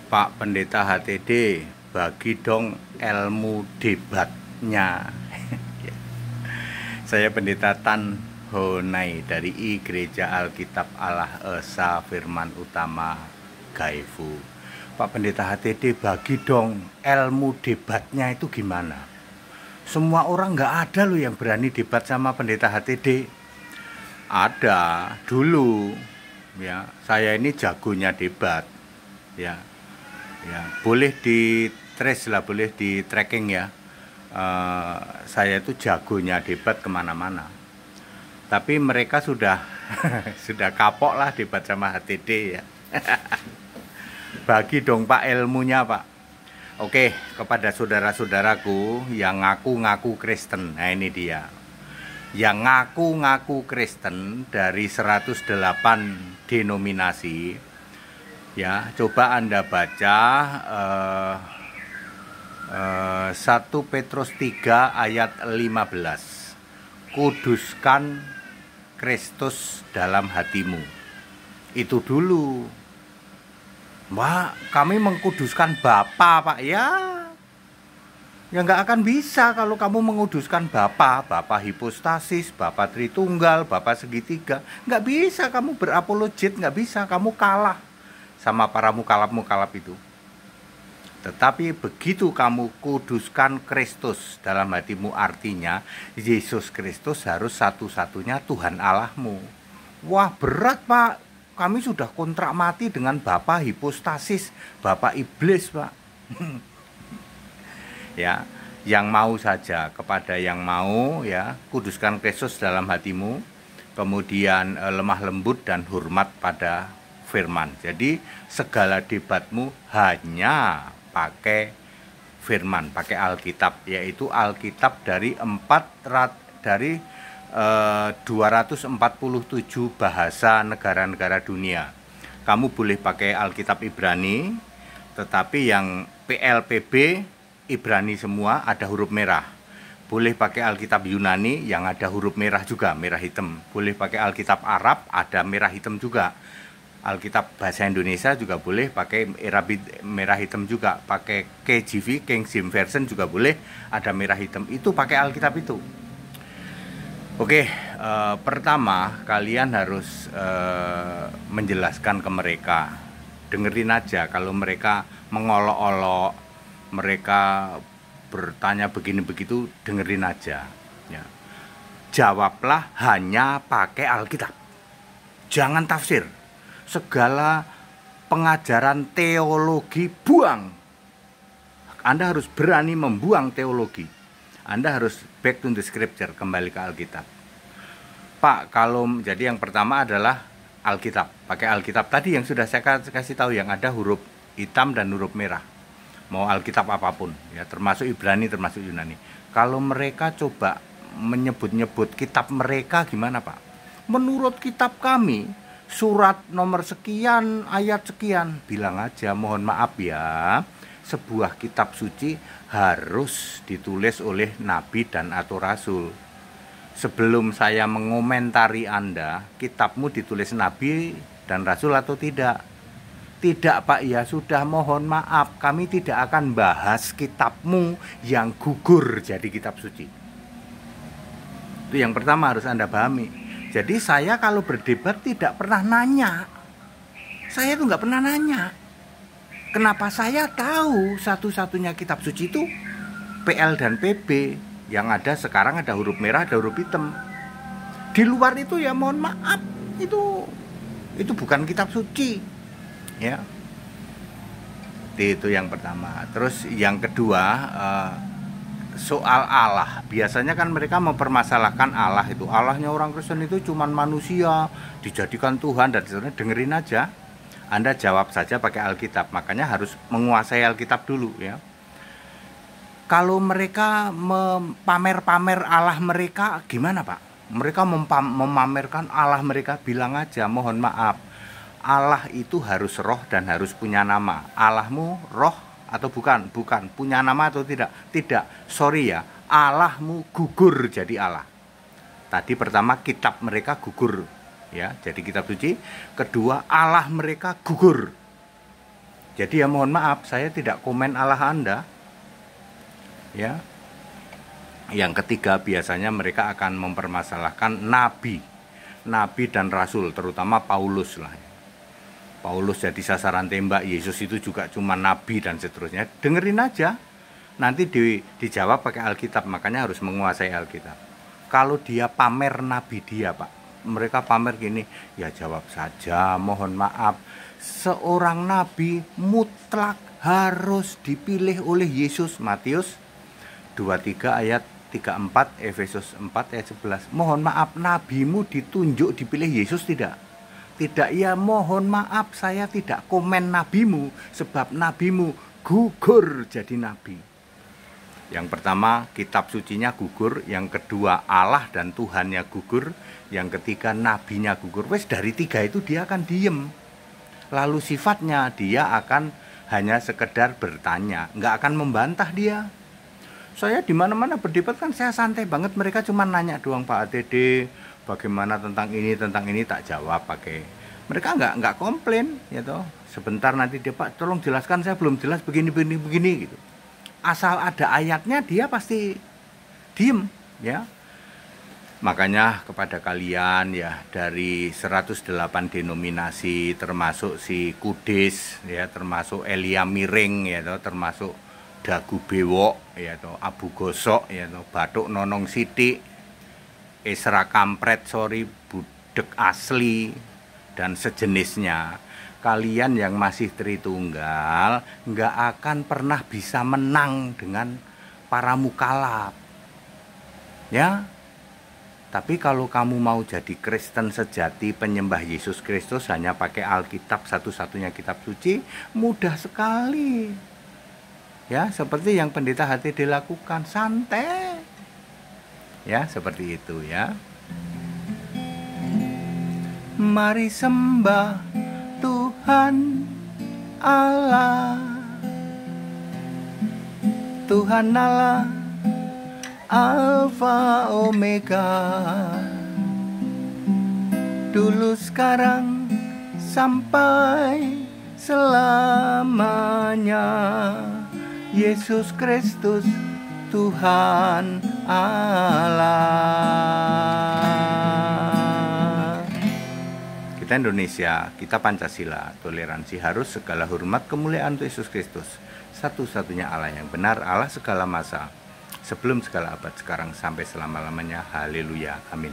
Pak Pendeta HTD, bagi dong ilmu debatnya. Saya Pendeta Tan Honai dari I Gereja Alkitab Allah Esa Firman Utama Gaifu. Pak Pendeta HTD, bagi dong ilmu debatnya itu gimana? Semua orang nggak ada loh yang berani debat sama Pendeta HTD. Ada dulu, ya. Saya ini jagonya debat, ya. Boleh di trace lah, boleh di tracking ya. Saya itu jagonya debat kemana-mana. Tapi mereka sudah sudah kapok lah debat sama HTD ya. Bagi dong Pak ilmunya Pak. Oke, kepada saudara-saudaraku yang ngaku-ngaku Kristen. Nah ini dia. Yang ngaku-ngaku Kristen dari 108 denominasi. Ya, coba Anda baca 1 Petrus 3 ayat 15. Kuduskan Kristus dalam hatimu. Itu dulu. Wah, kami mengkuduskan Bapa, Pak. Ya nggak akan bisa kalau kamu menguduskan Bapa hipostasis, Bapa Tritunggal, Bapa segitiga. Nggak bisa kamu berapologet, nggak bisa. Kamu kalah sama para mukalaf-mukalaf itu. Tetapi begitu kamu kuduskan Kristus dalam hatimu, artinya Yesus Kristus harus satu-satunya Tuhan Allahmu. Wah, berat Pak. Kami sudah kontrak mati dengan Bapa hipostasis, Bapa iblis Pak. Ya, yang mau saja, kepada yang mau ya, kuduskan Kristus dalam hatimu, kemudian lemah lembut dan hormat pada firman. Jadi segala debatmu hanya pakai firman, pakai Alkitab, yaitu Alkitab dari 247 bahasa negara-negara dunia. Kamu boleh pakai Alkitab Ibrani, tetapi yang PLPB Ibrani semua ada huruf merah. Boleh pakai Alkitab Yunani yang ada huruf merah juga, merah hitam. Boleh pakai Alkitab Arab, ada merah hitam juga. Alkitab bahasa Indonesia juga boleh pakai merah hitam juga. Pakai KJV, King James Version juga boleh, ada merah hitam. Itu pakai Alkitab itu. Oke, pertama kalian harus menjelaskan ke mereka. Dengerin aja kalau mereka mengolok-olok, mereka bertanya begini begitu, dengerin aja. Ya. Jawablah hanya pakai Alkitab. Jangan tafsir. Segala pengajaran teologi buang. Anda harus berani membuang teologi. Anda harus back to the scripture, kembali ke Alkitab. Pak, kalau jadi yang pertama adalah Alkitab, pakai Alkitab. Tadi yang sudah saya kasih tahu, yang ada huruf hitam dan huruf merah. Mau Alkitab apapun, ya, termasuk Ibrani, termasuk Yunani. Kalau mereka coba menyebut-nyebut kitab mereka gimana, Pak? Menurut kitab kami, surat nomor sekian, ayat sekian. Bilang aja, mohon maaf ya, sebuah kitab suci harus ditulis oleh nabi dan atau rasul. Sebelum saya mengomentari Anda, kitabmu ditulis nabi dan rasul atau tidak? Tidak Pak, ya sudah, mohon maaf, kami tidak akan bahas kitabmu yang gugur jadi kitab suci. Itu yang pertama harus Anda pahami. Jadi saya kalau berdebat tidak pernah nanya. Saya tuh nggak pernah nanya. Kenapa saya tahu satu-satunya kitab suci itu PL dan PB. Yang ada sekarang ada huruf merah, ada huruf hitam. Di luar itu ya mohon maaf, itu bukan kitab suci. Ya. Itu yang pertama. Terus yang kedua, soal Allah. Biasanya kan mereka mempermasalahkan Allah itu. Allahnya orang Kristen itu cuman manusia, dijadikan Tuhan, dan sebagainya. Dengerin aja. Anda jawab saja pakai Alkitab, makanya harus menguasai Alkitab dulu ya. Kalau mereka pamer-pamer Allah mereka gimana Pak? Mereka memamerkan Allah mereka, bilang aja mohon maaf, Allah itu harus roh dan harus punya nama. Allahmu roh atau bukan? Bukan. Punya nama atau tidak? Tidak. Sorry ya, Allahmu gugur jadi Allah. Tadi pertama kitab mereka gugur. Ya, jadi kitab suci. Kedua, Allah mereka gugur. Jadi ya mohon maaf, saya tidak komen Allah Anda. Ya. Yang ketiga, biasanya mereka akan mempermasalahkan nabi dan rasul, terutama Paulus lah. Paulus jadi sasaran tembak, Yesus itu juga cuma nabi dan seterusnya. Dengerin aja, nanti dijawab pakai Alkitab, makanya harus menguasai Alkitab. Kalau dia pamer nabi dia, Pak, mereka pamer gini, ya jawab saja, mohon maaf, seorang nabi mutlak harus dipilih oleh Yesus. Matius 23 ayat 34, Efesus 4 ayat 11. Mohon maaf, nabimu ditunjuk dipilih Yesus tidak? Tidak, ya mohon maaf, saya tidak komen nabimu, sebab nabimu gugur jadi nabi. Yang pertama, kitab sucinya gugur. Yang kedua, Allah dan Tuhannya gugur. Yang ketiga, nabinya gugur. Wes dari tiga itu dia akan diem. Lalu sifatnya dia akan hanya sekedar bertanya, nggak akan membantah dia. Saya di mana-mana berdebat kan saya santai banget. Mereka cuma nanya doang, Pak ATD, bagaimana tentang ini tak jawab pakai. Mereka nggak komplain, ya toh. Sebentar nanti dia, Pak, tolong jelaskan, saya belum jelas begini gitu. Asal ada ayatnya dia pasti diem, ya. Makanya kepada kalian ya, dari 108 denominasi, termasuk si Kudis ya, termasuk Elia Miring ya toh, termasuk Dagu Bewok ya toh, Abu Gosok ya toh, Batuk Nonong Siti, Esra Kampret, Budek Asli dan sejenisnya. Kalian yang masih Tritunggal nggak akan pernah bisa menang dengan para mukalaf, ya. Tapi kalau kamu mau jadi Kristen sejati, penyembah Yesus Kristus, hanya pakai Alkitab, satu-satunya kitab suci, mudah sekali. Ya, seperti yang pendeta HTD lakukan, santai. Ya, seperti itu ya. Mari sembah Tuhan Allah, Tuhan Allah, Alfa Omega, dulu sekarang sampai selamanya, Yesus Kristus Tuhan Allah. Kita Indonesia, kita Pancasila, toleransi, harus, segala hormat, kemuliaan untuk Yesus Kristus, satu-satunya Allah yang benar, Allah segala masa, sebelum segala abad, sekarang sampai selama-lamanya. Haleluya, amin.